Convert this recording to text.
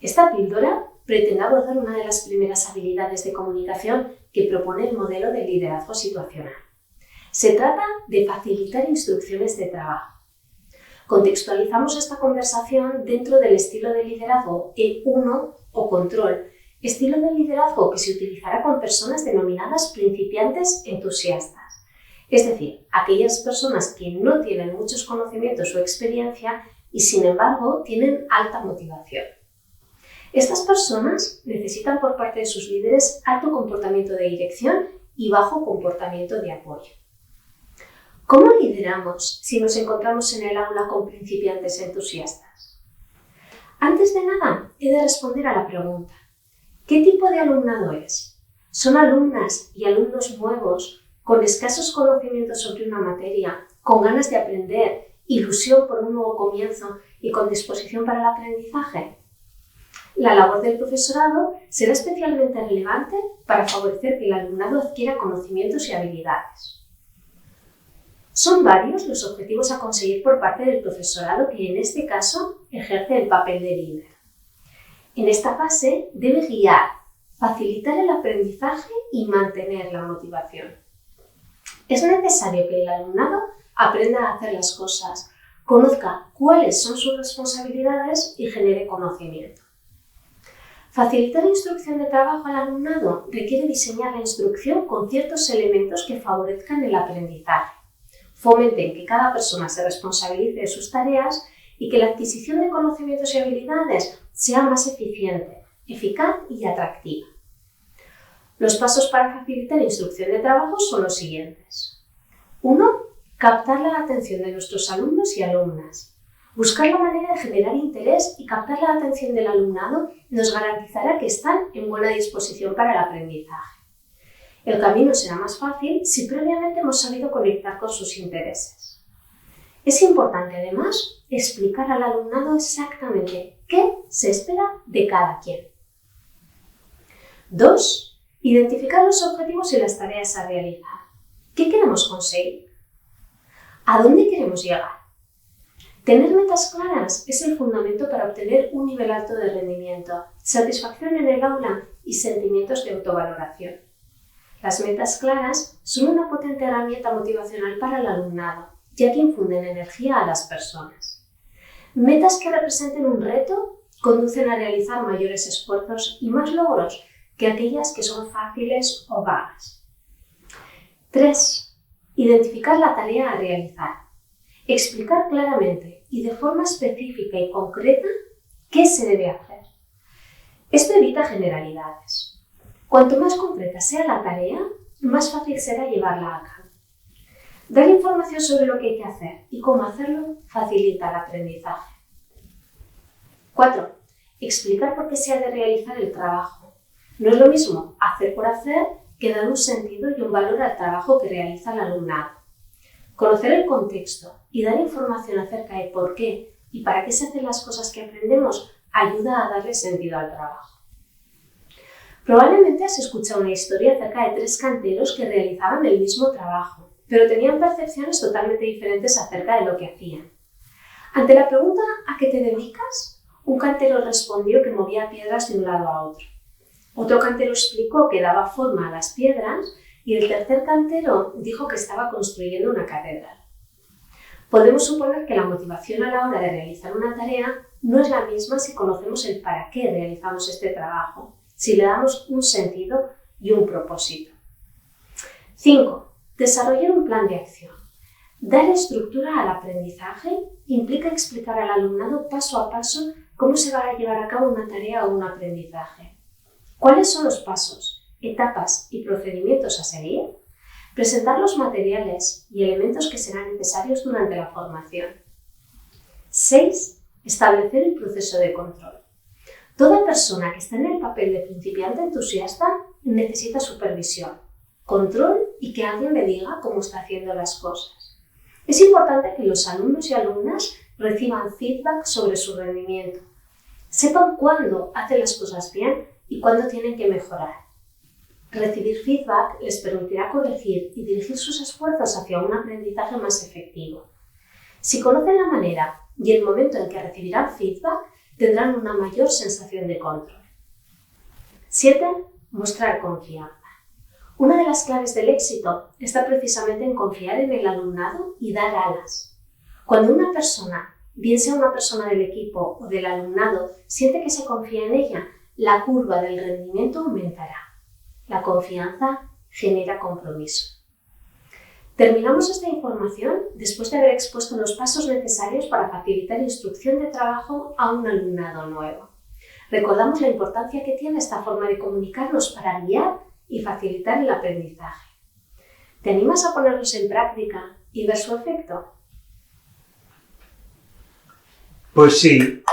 Esta píldora pretende abordar una de las primeras habilidades de comunicación que propone el modelo de liderazgo situacional. Se trata de facilitar instrucciones de trabajo. Contextualizamos esta conversación dentro del estilo de liderazgo E1 o control, estilo de liderazgo que se utilizará con personas denominadas principiantes entusiastas, es decir, aquellas personas que no tienen muchos conocimientos o experiencia y sin embargo tienen alta motivación. Estas personas necesitan por parte de sus líderes alto comportamiento de dirección y bajo comportamiento de apoyo. ¿Cómo lideramos si nos encontramos en el aula con principiantes entusiastas? Antes de nada, he de responder a la pregunta: ¿qué tipo de alumnado es? ¿Son alumnas y alumnos nuevos, con escasos conocimientos sobre una materia, con ganas de aprender, ilusión por un nuevo comienzo y con disposición para el aprendizaje? La labor del profesorado será especialmente relevante para favorecer que el alumnado adquiera conocimientos y habilidades. Son varios los objetivos a conseguir por parte del profesorado que en este caso ejerce el papel de líder. En esta fase debe guiar, facilitar el aprendizaje y mantener la motivación. Es necesario que el alumnado aprenda a hacer las cosas, conozca cuáles son sus responsabilidades y genere conocimiento. Facilitar instrucción de trabajo al alumnado requiere diseñar la instrucción con ciertos elementos que favorezcan el aprendizaje, fomenten que cada persona se responsabilice de sus tareas y que la adquisición de conocimientos y habilidades sea más eficiente, eficaz y atractiva. Los pasos para facilitar instrucción de trabajo son los siguientes. 1. Captar la atención de nuestros alumnos y alumnas. Buscar la manera de generar interés y captar la atención del alumnado nos garantizará que están en buena disposición para el aprendizaje. El camino será más fácil si previamente hemos sabido conectar con sus intereses. Es importante además explicar al alumnado exactamente qué se espera de cada quien. 2. Identificar los objetivos y las tareas a realizar. ¿Qué queremos conseguir? ¿A dónde queremos llegar? Tener metas claras es el fundamento para obtener un nivel alto de rendimiento, satisfacción en el aula y sentimientos de autovaloración. Las metas claras son una potente herramienta motivacional para el alumnado, ya que infunden energía a las personas. Metas que representen un reto conducen a realizar mayores esfuerzos y más logros que aquellas que son fáciles o vagas. 3. Identificar la tarea a realizar. Explicar claramente y de forma específica y concreta qué se debe hacer. Esto evita generalidades. Cuanto más concreta sea la tarea, más fácil será llevarla a cabo. Dar información sobre lo que hay que hacer y cómo hacerlo facilita el aprendizaje. 4. Explicar por qué se ha de realizar el trabajo. No es lo mismo hacer por hacer que dar un sentido y un valor al trabajo que realiza el alumnado. Conocer el contexto y dar información acerca de por qué y para qué se hacen las cosas que aprendemos ayuda a darle sentido al trabajo. Probablemente has escuchado una historia acerca de 3 canteros que realizaban el mismo trabajo, pero tenían percepciones totalmente diferentes acerca de lo que hacían. Ante la pregunta ¿a qué te dedicas?, un cantero respondió que movía piedras de un lado a otro. Otro cantero explicó que daba forma a las piedras y el tercer cantero dijo que estaba construyendo una catedral. Podemos suponer que la motivación a la hora de realizar una tarea no es la misma si conocemos el para qué realizamos este trabajo, si le damos un sentido y un propósito. 5. Desarrollar un plan de acción. Dar estructura al aprendizaje implica explicar al alumnado paso a paso cómo se va a llevar a cabo una tarea o un aprendizaje. ¿Cuáles son los pasos, etapas y procedimientos a seguir? Presentar los materiales y elementos que serán necesarios durante la formación. 6. Establecer el proceso de control. Toda persona que está en el papel de principiante entusiasta necesita supervisión, control y que alguien le diga cómo está haciendo las cosas. Es importante que los alumnos y alumnas reciban feedback sobre su rendimiento, sepan cuándo hacen las cosas bien y cuándo tienen que mejorar. Recibir feedback les permitirá corregir y dirigir sus esfuerzos hacia un aprendizaje más efectivo. Si conocen la manera y el momento en que recibirán feedback, tendrán una mayor sensación de control. 7. Mostrar confianza. Una de las claves del éxito está precisamente en confiar en el alumnado y dar alas. Cuando una persona, bien sea una persona del equipo o del alumnado, siente que se confía en ella, la curva del rendimiento aumentará. La confianza genera compromiso. Terminamos esta información después de haber expuesto los pasos necesarios para facilitar instrucción de trabajo a un alumnado nuevo. Recordamos la importancia que tiene esta forma de comunicarnos para guiar y facilitar el aprendizaje. ¿Te animas a ponerlos en práctica y ver su efecto? Pues sí,